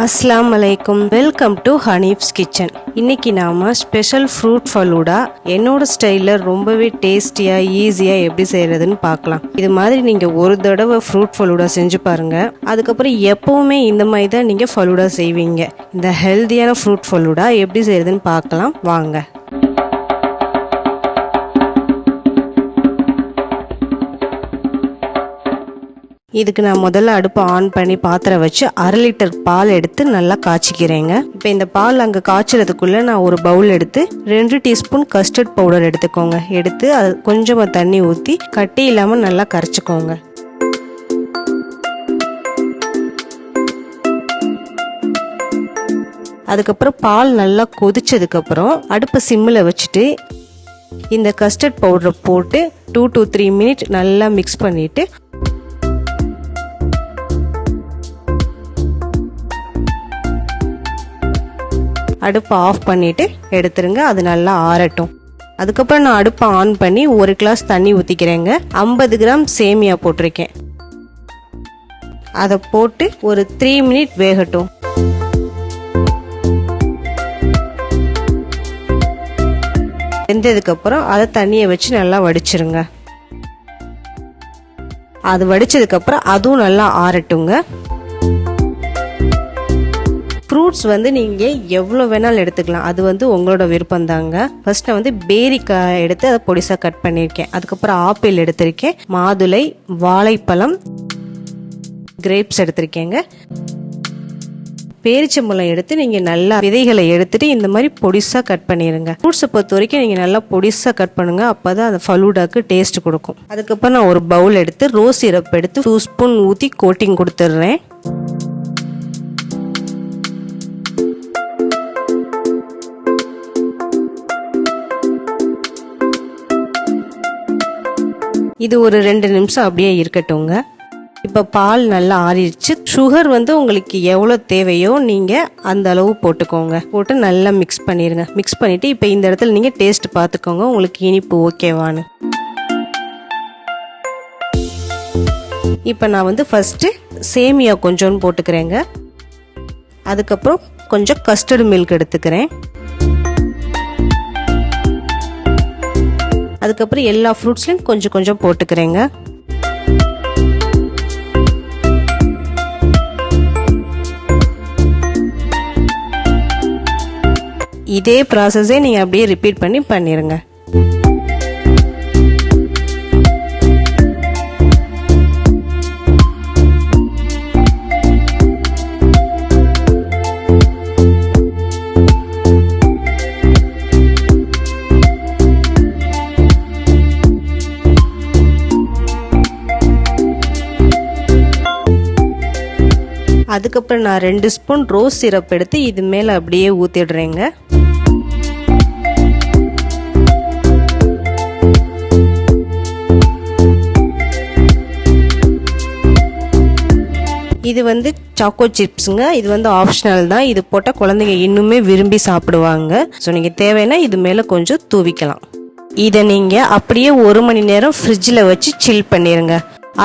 Assalamu alaikum. Welcome to HANIF'S kitchen. இன்னைக்கு நாம special fruit falooda என்னோட ஸ்டைல்ல ரொம்பவே டேஸ்டியா ஈஸியா எப்படி செய்யறதுன்னு பார்க்கலாம். இது மாதிரி நீங்க ஒரு தடவை ஃப்ரூட் ஃபலூடா செஞ்சு பாருங்க. அதுக்கப்புறம் எப்பவுமே இந்த மாதிரி தான் நீங்க ஃபலூடா செய்வீங்க. இந்த ஹெல்தியான ஃப்ரூட் ஃபலூடா எப்படி செய்யறதுன்னு பார்க்கலாம் வாங்க. இதுக்கு நான் முதல்ல அடுப்பை ஆன் பண்ணி பாத்திரம் வச்சு 1/2 லிட்டர் பால் எடுத்து நல்லா காய்ச்சிக்கிறேங்க. இப்போ இந்த பால் அங்கே காய்ச்சறதுக்குள்ள நான் ஒரு பவுல் எடுத்து 2 டீஸ்பூன் கஸ்டர்ட் பவுடர் எடுத்துக்கோங்க. எடுத்து அது கொஞ்சமாக தண்ணி ஊற்றி கட்டி இல்லாமல் நல்லா கரைச்சிக்கோங்க. அதுக்கப்புறம் பால் நல்லா கொதிச்சதுக்கப்புறம் அடுப்பை சிம்மில் வச்சுட்டு இந்த கஸ்டர்ட் பவுடரை போட்டு 2 to 3 மினிட் நல்லா மிக்ஸ் பண்ணிட்டு அடுப்பை ஆஃப் பண்ணிட்டு எடுத்துருங்க. அது நல்லா ஆறட்டும். அதுக்கப்புறம் நான் அடுப்பை ஆன் பண்ணி 1 கிளாஸ் தண்ணி ஊற்றிக்கிறேங்க. 50 கிராம் சேமியா போட்டிருக்கேன். அதை போட்டு ஒரு 3 மினிட் வேகட்டும். வெந்ததுக்கப்புறம் அதை தண்ணியை வச்சு நல்லா வடிச்சிருங்க. அது வடிச்சதுக்கப்புறம் அதுவும் நல்லா ஆறட்டுங்க. ஃப்ரூட்ஸ் நீங்கள் எவ்வளோ வேணாலும் எடுத்துக்கலாம். அது உங்களோட விருப்பம் தாங்க. ஃபர்ஸ்ட் நான் பேரிக்காய் எடுத்து அதை பொடிசாக கட் பண்ணியிருக்கேன். அதுக்கப்புறம் ஆப்பிள் எடுத்திருக்கேன், மாதுளை, வாழைப்பழம், கிரேப்ஸ் எடுத்திருக்கேங்க. பேரிச்சம்பழம் எடுத்து நீங்கள் நல்லா விதைகளை எடுத்துட்டு இந்த மாதிரி பொடிசாக கட் பண்ணிடுங்க. ஃப்ரூட்ஸை பொறுத்த வரைக்கும் நீங்கள் நல்லா பொடிசாக கட் பண்ணுங்க. அப்போ தான் அந்த ஃபலூடாக்கு டேஸ்ட் கொடுக்கும். அதுக்கப்புறம் நான் ஒரு பவுல் எடுத்து ரோஸ் சிரப் எடுத்து 2 ஸ்பூன் ஊற்றி கோட்டிங் கொடுத்துட்றேன். இது ஒரு 2 நிமிஷம் அப்படியே இருக்கட்டுங்க. இப்போ பால் நல்லா ஆறிடுச்சு. சுகர் உங்களுக்கு எவ்வளோ தேவையோ நீங்கள் அந்த அளவு போட்டுக்கோங்க. போட்டு நல்லா மிக்ஸ் பண்ணிடுங்க. மிக்ஸ் பண்ணிவிட்டு இப்போ இந்த இடத்துல நீங்கள் டேஸ்ட் பார்த்துக்கோங்க, உங்களுக்கு இனிப்பு ஓகேவான்னு. இப்போ நான் ஃபஸ்ட்டு சேமியா கொஞ்சோன்னு போட்டுக்கிறேங்க. அதுக்கப்புறம் கொஞ்சம் கஸ்டர்ட் மில்க் எடுத்துக்கிறேன். அதுக்கப்புறம் எல்லா ஃப்ரூட்ஸ்லையும் கொஞ்சம் கொஞ்சம் போட்டுக்கிறேங்க. இதே ப்ராசஸே நீங்கள் அப்படியே ரிப்பீட் பண்ணிடுங்க. அதுக்கப்புறம் நான் 2 ஸ்பூன் ரோஸ் சிரப் எடுத்து இது மேலே அப்படியே ஊற்றிடுறேங்க. இது சாக்கோ சிப்ஸுங்க. இது ஆப்ஷனல் தான். இது போட்டால் குழந்தைங்க இன்னுமே விரும்பி சாப்பிடுவாங்க. ஸோ நீங்கள் தேவைன்னா இது மேலே கொஞ்சம் தூவிக்கலாம். இதை நீங்கள் அப்படியே 1 மணி நேரம் ஃப்ரிட்ஜில் வச்சு சில் பண்ணிடுங்க.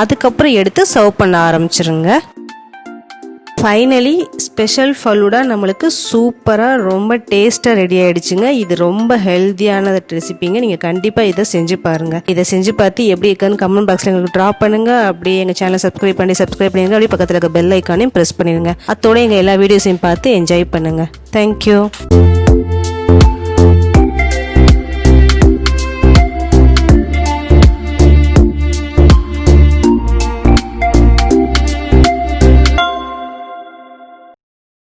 அதுக்கப்புறம் எடுத்து சர்வ் பண்ண ஆரம்பிச்சிருங்க. ஃபைனலி ஸ்பெஷல் ஃபலூடா நம்மளுக்கு சூப்பராக ரொம்ப டேஸ்ட்டாக ரெடி ஆகிடுச்சுங்க. இது ரொம்ப ஹெல்த்தியான ரெசிபிங்க. நீங்கள் கண்டிப்பாக இதை செஞ்சு பாருங்கள். இதை செஞ்சு பார்த்து எப்படி இருக்குன்னு கமெண்ட் பாக்ஸில் எங்களுக்கு ட்ராப் பண்ணுங்கள். அப்படியே எங்கள் சேனலை சப்ஸ்கிரைப் பண்ணிடுங்க. அப்படியே பக்கத்தில் இருக்க பெல் ஐக்கானையும் ப்ரெஸ் பண்ணிடுங்க. அதோட எங்கள் எல்லா வீடியோஸையும் பார்த்து என்ஜாய் பண்ணுங்கள். தேங்க்யூ.